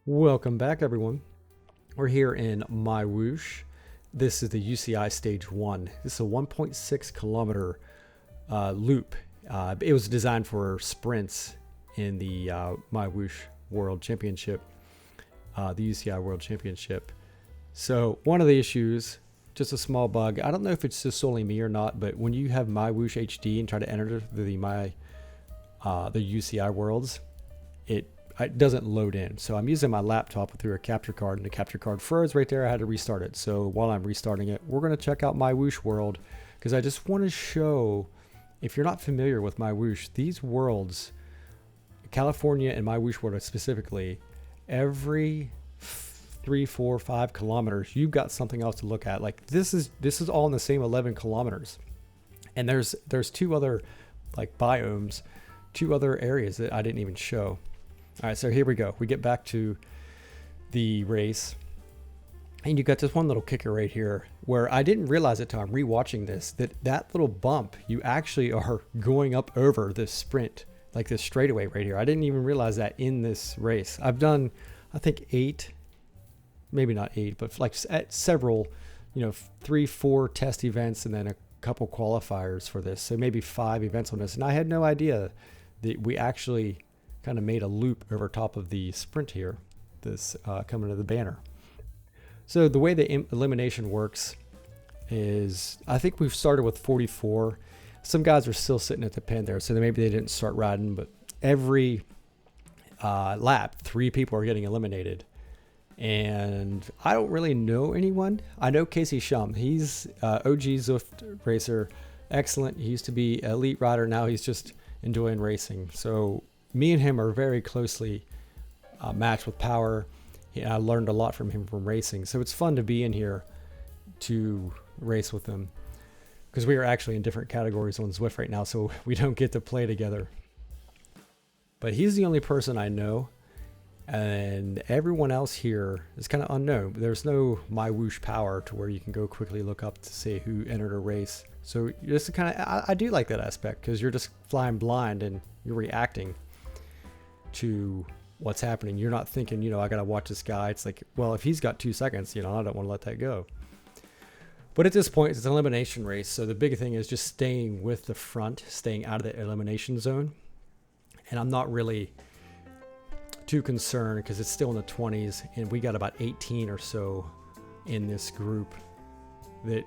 Welcome back, everyone. We're here in MyWhoosh. This is the UCI Stage 1. This is a 1.6 kilometer loop. It was designed for sprints in the MyWhoosh World Championship, the UCI World Championship. So one of the issues, just a small bug, I don't know if it's just solely me or not, but when you have MyWhoosh HD and try to enter the UCI Worlds, it doesn't load in. So I'm using my laptop through a capture card, and the capture card froze right there. I had to restart it. So while I'm restarting it, we're going to check out MyWhoosh World, because I just want to show, if you're not familiar with MyWhoosh, these worlds, California and MyWhoosh World specifically, every 3, 4, 5 kilometers, you've got something else to look at. Like this is all in the same 11 kilometers. And there's two other like biomes, two other areas that I didn't even show. All right, so here we go. We get back to the race, and you got this one little kicker right here where I didn't realize it till I'm rewatching this, that little bump, you actually are going up over this sprint, like this straightaway right here. I didn't even realize that in this race. I've done, I think 8, maybe not 8, but like several, 3, 4 test events and then a couple qualifiers for this. So maybe 5 events on this. And I had no idea that we actually kind of made a loop over top of the sprint here, this coming to the banner. So the way the elimination works is, I think we've started with 44. Some guys are still sitting at the pen there, so maybe they didn't start riding, but every lap, 3 people are getting eliminated. And I don't really know anyone. I know Casey Shum. He's OG Zwift racer, excellent. He used to be an elite rider. Now he's just enjoying racing. So me and him are very closely matched with power. I learned a lot from him from racing. So it's fun to be in here to race with him, because we are actually in different categories on Zwift right now, so we don't get to play together. But he's the only person I know, and everyone else here is kind of unknown. There's no MyWhoosh power to where you can go quickly look up to see who entered a race. So just kind of, I do like that aspect, because you're just flying blind and you're reacting to what's happening. You're not thinking, I gotta watch this guy. It's like, well, if he's got 2 seconds, I don't want to let that go. But at this point, it's an elimination race, so the big thing is just staying with the front, staying out of the elimination zone. And I'm not really too concerned, because it's still in the 20s, and we got about 18 or so in this group. That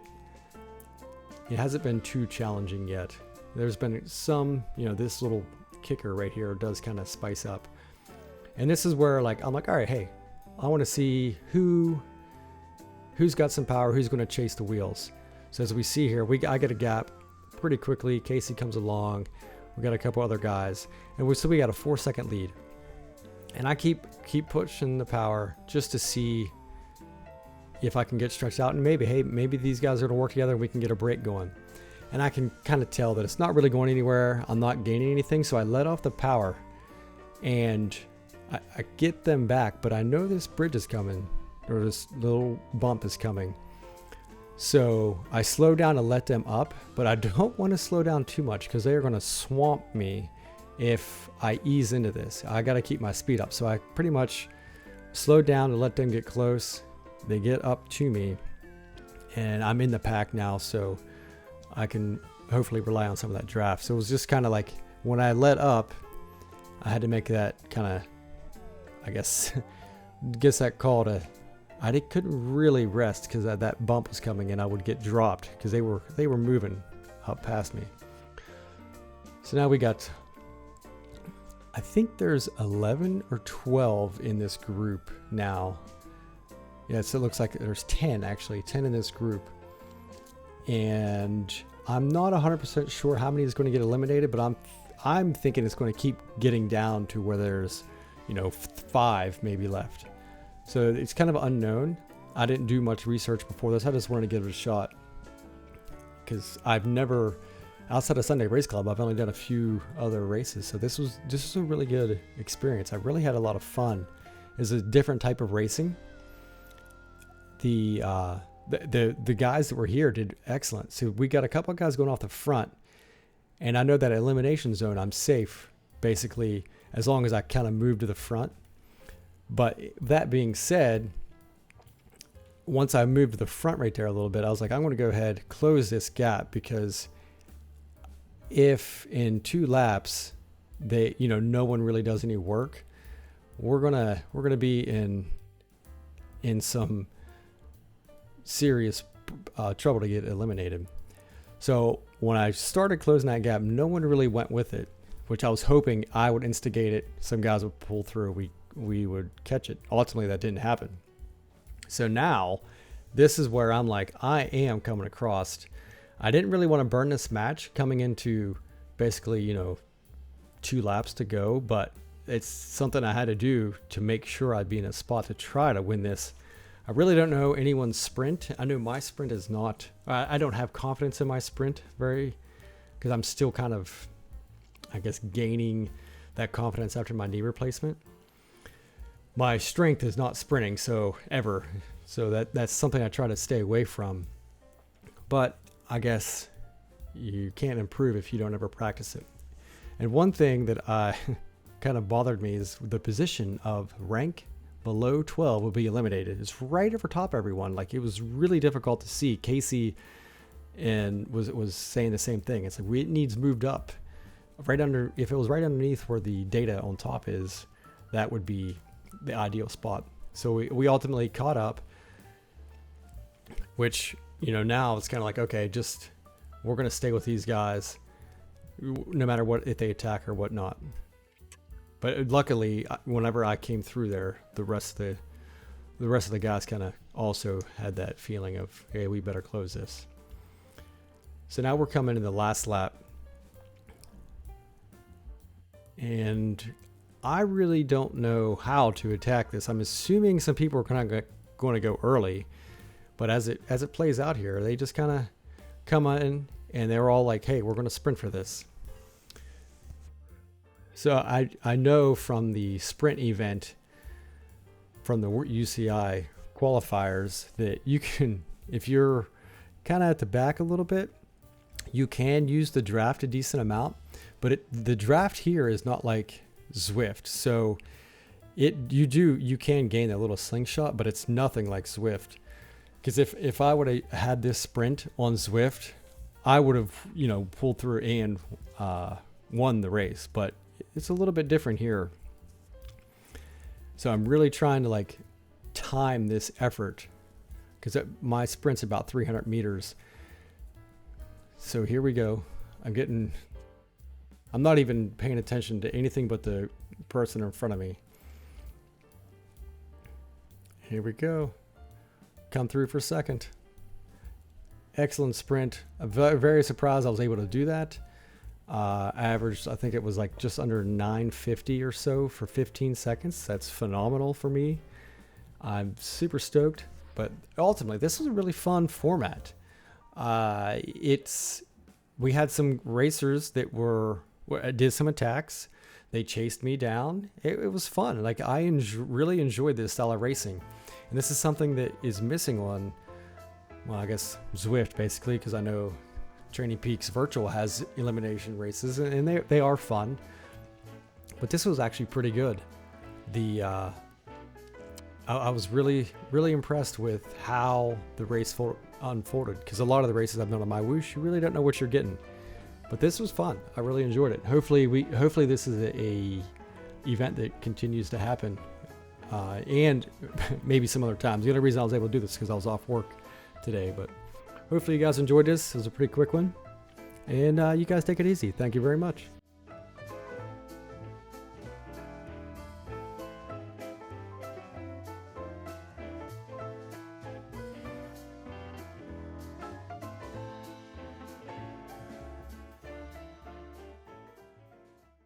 it hasn't been too challenging yet. There's been some, this little kicker right here does kind of spice up. And this is where I'm like, all right, hey, I want to see who's got some power, who's going to chase the wheels. So as we see here, I get a gap pretty quickly. Casey comes along. We got a couple other guys, and we got a 4-second lead. And I keep pushing the power just to see if I can get stretched out, and maybe these guys are going to work together and we can get a break going. And I can kind of tell that it's not really going anywhere. I'm not gaining anything, so I let off the power, and I get them back, but I know this bridge is coming, or this little bump is coming. So I slow down to let them up, but I don't want to slow down too much, because they are going to swamp me if I ease into this. I got to keep my speed up. So I pretty much slow down to let them get close. They get up to me, and I'm in the pack now, so I can hopefully rely on some of that draft. So it was just kind of like, when I let up, I had to make that kind of, I guess that call to, I couldn't really rest, because that bump was coming and I would get dropped, because they were moving up past me. So now we got, I think there's 11 or 12 in this group now. Yes, it looks like there's 10 in this group. And I'm not 100% sure how many is going to get eliminated, but I'm thinking it's going to keep getting down to where there's, 5 maybe left. So it's kind of unknown. I didn't do much research before this. I just wanted to give it a shot, because I've never, outside of Sunday Race Club, I've only done a few other races. So this was a really good experience. I really had a lot of fun. It's a different type of racing. The guys that were here did excellent. So we got a couple of guys going off the front, and I know that elimination zone, I'm safe basically as long as I kind of move to the front. But that being said, once I moved to the front right there a little bit, I was like, I'm going to go ahead, close this gap, because if in 2 laps no one really does any work, we're gonna be in some serious trouble to get eliminated. So when I started closing that gap, no one really went with it, which I was hoping I would instigate it. Some guys would pull through. We would catch it. Ultimately, that didn't happen. So now, this is where I'm like, I am coming across. I didn't really want to burn this match coming into basically, 2 laps to go, but it's something I had to do to make sure I'd be in a spot to try to win this. I really don't know anyone's sprint. I know my sprint is not, I don't have confidence in my sprint because I'm still kind of, I guess, gaining that confidence after my knee replacement. My strength is not sprinting, ever. So that's something I try to stay away from. But I guess you can't improve if you don't ever practice it. And one thing that kind of bothered me is the position of rank below 12 will be eliminated. It's right over top of everyone. Like, it was really difficult to see. Casey was saying the same thing. It's like, it needs moved up right under. If it was right underneath where the data on top is, that would be the ideal spot. So we ultimately caught up, which, now it's kind of like, okay, we're going to stay with these guys no matter what, if they attack or whatnot. But luckily, whenever I came through there, the rest of the guys kind of also had that feeling of, hey, we better close this. So now we're coming in the last lap, and I really don't know how to attack this. I'm assuming some people are kind of going to go early, but as it plays out here, they just kind of come in and they're all like, hey, we're going to sprint for this. So I know from the sprint event, from the UCI qualifiers, that you can, if you're kind of at the back a little bit, you can use the draft a decent amount, but the draft here is not like Zwift. So you can gain that little slingshot, but it's nothing like Zwift. Because if I would have had this sprint on Zwift, I would have, pulled through and won the race, but it's a little bit different here. So I'm really trying to time this effort, because my sprint's about 300 meters. So here we go. I'm not even paying attention to anything but the person in front of me. Here we go. Come through for second. Excellent sprint. I'm very surprised I was able to do that. Averaged, I think it was just under 950 or so for 15 seconds. That's phenomenal for me. I'm super stoked. But ultimately, this was a really fun format. We had some racers that did some attacks. They chased me down. It was fun. I really enjoyed this style of racing. And this is something that is missing on, well, I guess Zwift, basically, because I know Training Peaks Virtual has elimination races, and they are fun. But this was actually pretty good. I was really, really impressed with how the race unfolded, because a lot of the races I've done on MyWhoosh, you really don't know what you're getting. But this was fun. I really enjoyed it. Hopefully this is a event that continues to happen, and maybe some other times. The only reason I was able to do this is because I was off work today. But hopefully you guys enjoyed this. It was a pretty quick one, and you guys take it easy. Thank you very much.